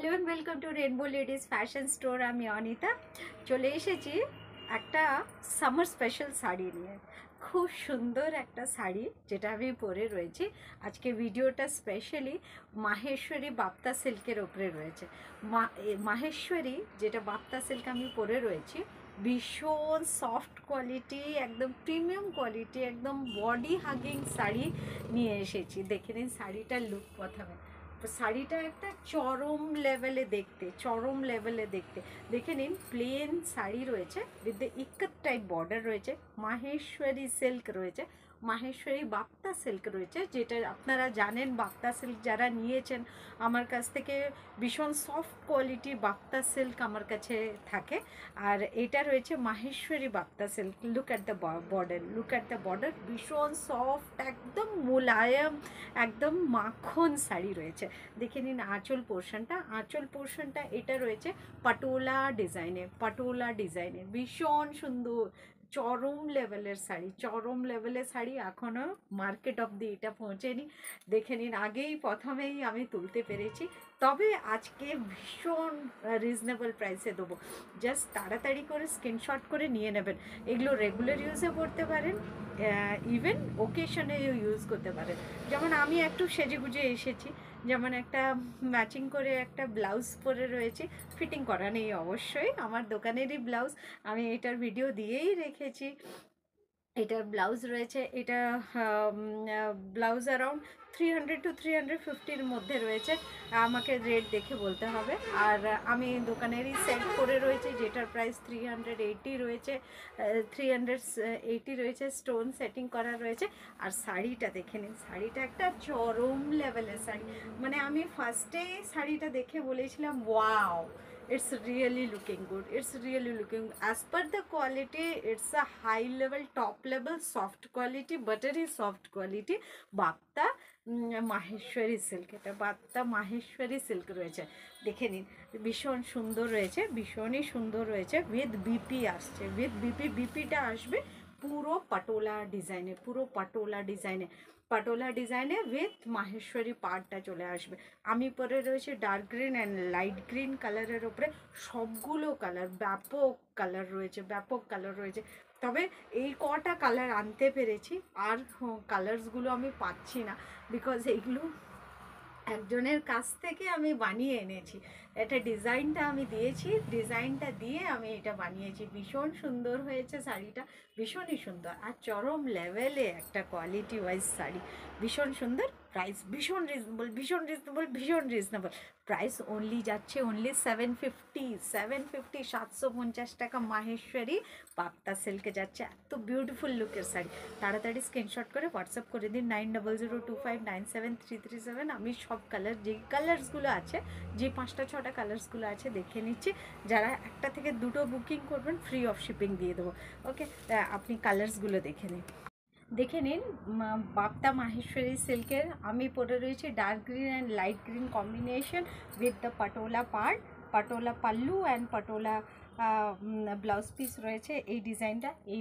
Hello and welcome to rainbow ladies fashion store. আমি অনিতা চলে এসেছি একটা সামার স্পেশাল শাড়ি নিয়ে। খুব সুন্দর একটা শাড়ি যেটা আমি পরে রয়েছি আজকে। ভিডিওটা স্পেশালি মাহেশ্বরী বাপ্তা সিল্কের ওপরে রয়েছে। মাহেশ্বরী যেটা বাপ্তা সিল্ক আমি পরে রয়েছি, ভীষণ সফট কোয়ালিটি, একদম প্রিমিয়াম কোয়ালিটি, একদম বডি হাগিং শাড়ি নিয়ে এসেছি। দেখে নিন শাড়িটার লুক প্রথমে। তো শাড়িটা একটা চরম লেভেলে দেখতে। দেখে নিন প্লেন শাড়ি রয়েছে, with the ikat type border রয়েছে, মাহেশ্বরী সিল্ক রয়েছে, মাহেশ্বরী বাপ্তা সিল্ক রয়েছে। যেটা আপনারা জানেন, বাপ্তা সিল্ক যারা নিয়েছেন আমার কাছ থেকে, ভীষণ সফট কোয়ালিটি বাপ্তা সিল্ক আমার কাছে থাকে। আর এটা রয়েছে Maheshwari Bapta silk. Look at the border, ভীষণ সফট, একদম মোলায়েম, একদম মাখন শাড়ি রয়েছে। দেখে নিন আঁচল পোর্শনটা এটা রয়েছে পাটোলা ডিজাইনে, ভীষণ সুন্দর, চরম লেভেলের শাড়ি। এখনও মার্কেট অবধি এটা পৌঁছেনি। দেখে নিন, প্রথমেই আমি তুলতে পেরেছি। তবে আজকে ভীষণ রিজনেবল প্রাইসে দেবো। জাস্ট তাড়াতাড়ি করে স্ক্রিনশট করে নিয়ে নেবেন। এগুলো রেগুলার ইউজে করতে পারেন, ইভেন ওকেশনে ইউজ করতে পারেন। যেমন আমি একটু সেজেগুজে এসেছি, যেমন একটা ম্যাচিং করে একটা ব্লাউজ পরে রয়েছি। ফিটিং করা নেই অবশ্যই, আমার দোকানেরই ব্লাউজ, আমি এটার ভিডিও দিয়েই রেখেছি। এটার ব্লাউজ রয়েছে, এটা ব্লাউজ অ্যারাউন্ড 300 to 350-র মধ্যে রয়েছে। আমাকে রেট দেখে বলতে হবে। আর আমি দোকানেরই সেট করে রয়েছে, যেটার প্রাইস 380 রয়েছে, 380 রয়েছে, স্টোন সেটিং করা রয়েছে। আর শাড়িটা দেখে নিন, শাড়িটা একটা চরম লেভেলের শাড়ি। মানে আমি ফার্স্টেই শাড়িটা দেখে বলেছিলাম wow, it's really looking good, as per the quality, it's a high level, top level, soft quality, buttery soft quality Bapta Maheshwari silk. এটা বাপ্তা মাহেশ্বরী সিল্ক রয়েছে। দেখে নিন ভীষণ সুন্দর রয়েছে, ভীষণই সুন্দর রয়েছে। উইথ বিপি আসছে, বিপিটা আসবে পুরো পাটোলা ডিজাইনে উইথ মাহেশ্বরী পাড়টা চলে আসবে। আমি পরে রয়েছে dark green and light green কালারের ওপরে। সবগুলো কালার ব্যাপক কালার রয়েছে। তবে এই কটা কালার আনতে পেরেছি, আর কালার্সগুলো আমি পাচ্ছি না, বিকজ এইগুলো একজনের কাছ থেকে আমি বানিয়ে এনেছি। এটা ডিজাইনটা আমি দিয়েছি, ডিজাইনটা দিয়ে আমি এটা বানিয়েছি। ভীষণ সুন্দর হয়েছে শাড়িটা, ভীষণই সুন্দর, আর চরম লেভেলে একটা কোয়ালিটি ওয়াইজ শাড়ি। ভীষণ সুন্দর, প্রাইস ভীষণ রিজনেবল। প্রাইস যাচ্ছে অনলি 750, 750 টাকা মাহেশ্বরী বাপ্তা সিল্কে যাচ্ছে। এত বিউটিফুল লুকের শাড়ি। তাড়াতাড়ি স্ক্রিনশট করে হোয়াটসঅ্যাপ করে দিন 9002597337। আমি সব কালার, যেই কালার্সগুলো আছে, যে 5-6টা কালার্সগুলো আছে দেখে নিচ্ছি। যারা একটা থেকে দুটো বুকিং করবেন ফ্রি অফ শিপিং দিয়ে দেবো। ওকে, আপনি কালার্সগুলো দেখে নিন। বাপ্তা মাহেশ্বরী সিল্কের আমি পরে রয়েছি dark green and light green combination with the patola pallu and patola blouse piece রয়েছে। এই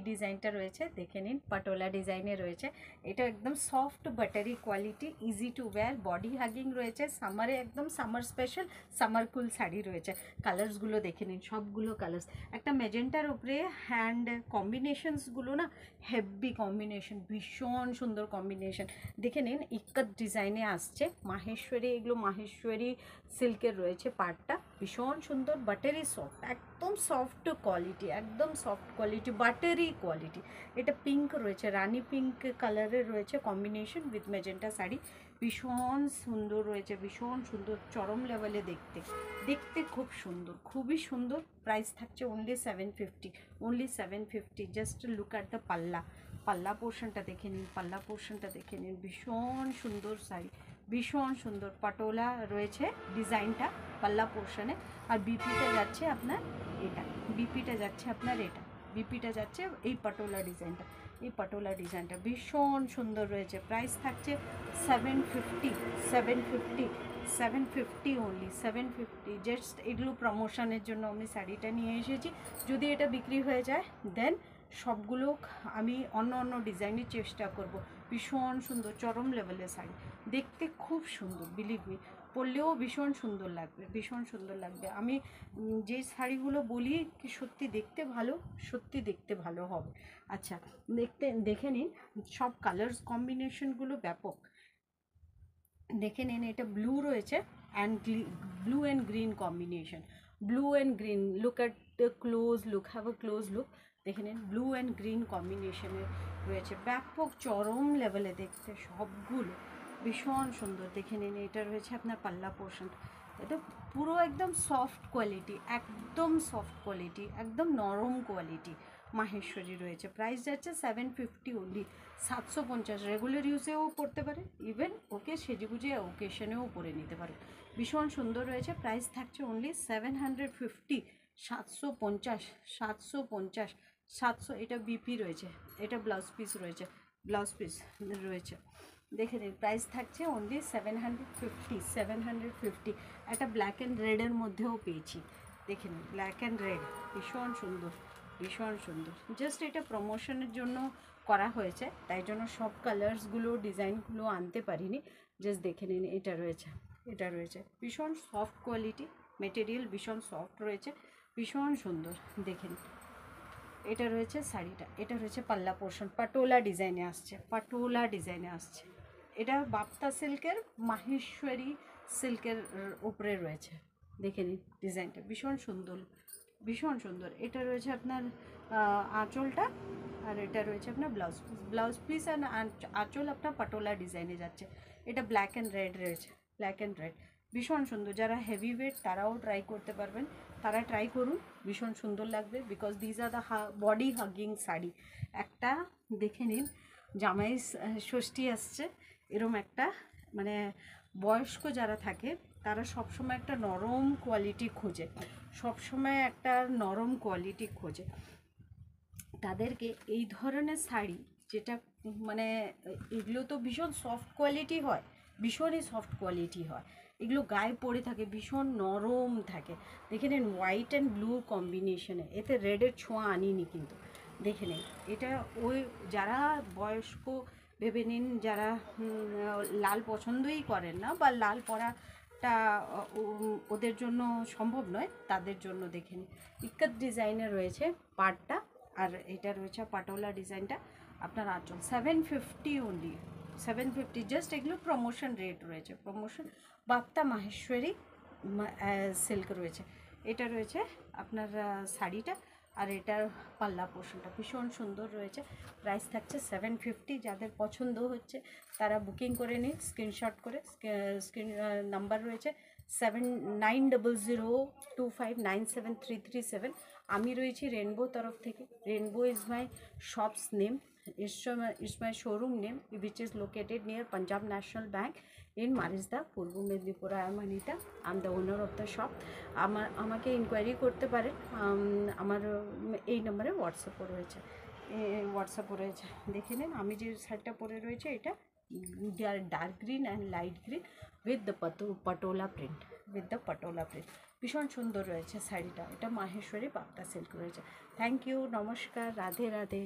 ডিজাইনটা রয়েছে, দেখে নিন, পাটোলা ডিজাইনে রয়েছে। এটা একদম soft buttery quality, easy to wire, body hugging রয়েছে। সামারে একদম সামার স্পেশাল, সামার কুল শাড়ি রয়েছে। কালার্সগুলো দেখে নিন, সবগুলো কালার্স। একটা মেজেন্টার উপরে হ্যান্ড কম্বিনেশনসগুলো না হেভি কম্বিনেশন, ভীষণ সুন্দর কম্বিনেশন। দেখে নিন ইক্কত ডিজাইনে আসছে মাহেশ্বরী, এগুলো মাহেশ্বরী সিল্কের রয়েছে পার্টটা। ভীষণ সুন্দর, বাটারি সফট, একদম সফট কোয়ালিটি, বাটারি কোয়ালিটি। এটা পিঙ্ক রয়েছে, রানি পিঙ্ক কালারের রয়েছে কম্বিনেশন উইথ মেজেন্টা শাড়ি। ভীষণ সুন্দর রয়েছে, ভীষণ সুন্দর, চরম লেভেলে দেখতে খুব সুন্দর, খুবই সুন্দর। প্রাইস থাকছে only 750। Just look at the পাল্লা পোর্শনটা দেখে নিন, ভীষণ সুন্দর শাড়ি, ভীষণ সুন্দর। পাটোলা রয়েছে ডিজাইনটা পাল্লা পোর্শনে। আর বিপিটা যাচ্ছে আপনার এই পাটোলা ডিজাইনটা ভীষণ সুন্দর রয়েছে। প্রাইস থাকছে 750 অনলি, 750। জাস্ট এগুলো প্রমোশনের জন্য আমি শাড়িটা নিয়ে এসেছি। যদি এটা বিক্রি হয়ে যায় দেন সবগুলো আমি অন্য ডিজাইনের চেষ্টা করব। ভীষণ সুন্দর, চরম লেভেলের শাড়ি, দেখতে খুব সুন্দর, বিলিভ মি। পরলেও ভীষণ সুন্দর লাগবে, ভীষণ সুন্দর লাগবে। আমি যে শাড়িগুলো বলি কি সত্যি দেখতে ভালো, সত্যি দেখতে ভালো হবে। আচ্ছা, দেখে নিন, সব কালার্স কম্বিনেশনগুলো ব্যাপক। দেখে নিন, এটা ব্লু রয়েছে and blue and green combination, blue and green. Look at the close look, have a close look. দেখে নিন, ব্লু অ্যান্ড গ্রিন কম্বিনেশনে রয়েছে, ব্যাপক চরম লেভেলে দেখতে সবগুলো ভীষণ সুন্দর। দেখে নিন, এটা রয়েছে আপনার পাল্লা পোর্শন। এটা পুরো একদম সফট কোয়ালিটি, একদম সফট কোয়ালিটি, একদম নরম কোয়ালিটি মাহেশ্বরী রয়েছে। প্রাইস যাচ্ছে 750 অনলি, 750। রেগুলার ইউজেও পড়তে পারে, ইভেন ওকে সেজেগুজে ওকেশনেও পরে নিতে পারে, ভীষণ সুন্দর রয়েছে। প্রাইস থাকছে অনলি 750, 750, 750, 700। এটা বিপি রয়েছে, এটা ব্লাউজ পিস রয়েছে, ব্লাউজ পিস রয়েছে। দেখে নিন, প্রাইস থাকছে অনলি 750, 750। একটা ব্ল্যাক অ্যান্ড রেডের মধ্যেও পেয়েছি, দেখে নিন, ব্ল্যাক অ্যান্ড রেড, ভীষণ সুন্দর, ভীষণ সুন্দর। জাস্ট এটা প্রমোশনের জন্য করা হয়েছে, তাই জন্য সব কালার্সগুলো ডিজাইনগুলো আনতে পারিনি। জাস্ট দেখে নিন, এটা রয়েছে, এটা রয়েছে, ভীষণ সফট কোয়ালিটি মেটেরিয়াল, ভীষণ সফট রয়েছে, ভীষণ সুন্দর। দেখে নিন, এটা রয়েছে শাড়িটা, এটা রয়েছে পাল্লা পোর্শন, পাটোলা ডিজাইনে আসছে, পাটোলা ডিজাইনে আসছে। এটা বাপ্তা সিল্কের মাহেশ্বরী সিল্কের উপরে রয়েছে। দেখে নিন ডিজাইনটা, ভীষণ সুন্দর, ভীষণ সুন্দর। এটা রয়েছে আপনার আঁচলটা, আর এটা রয়েছে আপনার blouse piece, blouse piece and আঁচল আপনার পাটোলা ডিজাইনে যাচ্ছে। এটা ব্ল্যাক অ্যান্ড রেড রয়েছে, ব্ল্যাক অ্যান্ড রেড, ভীষণ সুন্দর। যারা হেভি ওয়েট তারাও ট্রাই করতে পারবেন, তারা ট্রাই করুন, ভীষণ সুন্দর লাগবে। Because these are the body hugging sari. একটা দেখে নিন, জামাই ষষ্ঠী আসছে, এরম একটা মানে বয়স্ক যারা থাকে তারা সবসময় একটা নরম কোয়ালিটি খোঁজে, সবসময় একটা নরম কোয়ালিটি খোঁজে। তাদেরকে এই ধরনের শাড়ি, যেটা মানে এগুলো তো ভীষণ সফট কোয়ালিটি হয়, ভীষণই সফট কোয়ালিটি হয়, এগুলো গায়ে পরে থাকে, ভীষণ নরম থাকে। দেখে নিন, হোয়াইট অ্যান্ড ব্লু কম্বিনেশনে, এতে রেডের ছোঁয়া আনিনি কিন্তু। দেখে নিন, এটা ওই যারা বয়স্ক ভেবে নিন, যারা লাল পছন্দই করেন না বা লাল পরাটা ওদের জন্য সম্ভব নয়, তাদের জন্য। দেখে নিন, ইক্কত ডিজাইনে রয়েছে পাড়টা, আর এটা রয়েছে পাটোলা ডিজাইনটা। আপনার আঁচল 750 অনলি, 750। জাস্ট এগুলো প্রমোশন রেট রয়েছে, প্রমোশন। বাপ্তা মাহেশ্বরী সিল্ক রয়েছে। এটা রয়েছে আপনার শাড়িটা, আর এটার পাল্লা পোর্শনটা ভীষণ সুন্দর রয়েছে। প্রাইস থাকছে 750। যাদের পছন্দ হচ্ছে তারা বুকিং করে নিন, স্ক্রিনশট করে। স্ক্রিন নাম্বার রয়েছে 7900259737। আমি রয়েছি রেনবো তরফ থেকে। Rainbow is my shops name, is my showroom name, which is located near Punjab National Bank in Marisda, Purba Medinipur. I am Anita, I am the owner of the shop. আমাকে inquiry করতে পারেন, আমার এই নাম্বারে হোয়াটসঅ্যাপও রয়েছে, দেখে নিন, আমি যে শাড়িটা পরে রয়েছে এটা dark green and light green with the patola print, ভীষণ সুন্দর রয়েছে শাড়িটা। এটা মাহেশ্বরী বাপ্তা সিল্ক রয়েছে। থ্যাংক ইউ, নমস্কার, রাধে রাধে।